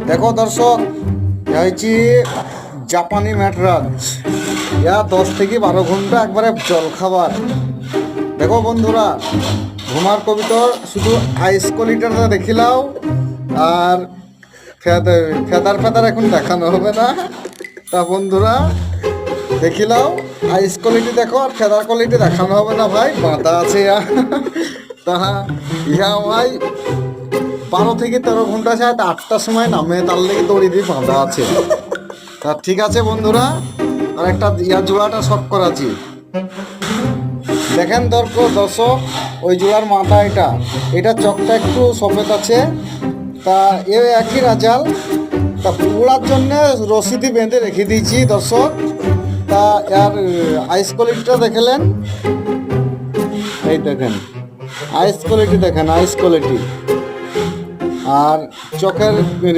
দেখো দর্শক, হয়েছি জাপানি ম্যাটরাজ। ইয়া 10 থেকে 12 ঘন্টা একবারে জল খাবার। দেখো বন্ধুরা, ঘুমার কবিতর শুধু আইস কোয়ালিটিটা দেখিলাও, আর ফেদার ফেদার এখন দেখানো হবে না। তা বন্ধুরা দেখিলাও, আইস কোয়ালিটি দেখো আর ফেদার কোয়ালিটি দেখানো হবে না ভাই, বাঁধা আছে ইয়া। তা ইয়া ভাই 12 থেকে 13 ঘন্টা, শায়দ 8টার সময় নামে, তার লেগে দড়ি দিয়ে বাঁধা আছে। তা ঠিক আছে বন্ধুরা, আর একটা ইয়া জোড়াটা শর্ট করাছি। দেখেন দর্শক, ওই জোড়ার মাথা এটা চকটা একটু সফেদ আছে। তা এ একই রাজাল। তা উড়ার জন্যে রশিদি বেঁধে রেখে দিয়েছি দর্শক। তা এর আইস কোয়ালিটিটা দেখলেন, এই দেখেন আইস কোয়ালিটি, দেখেন আইস কোয়ালিটি। আর চোখের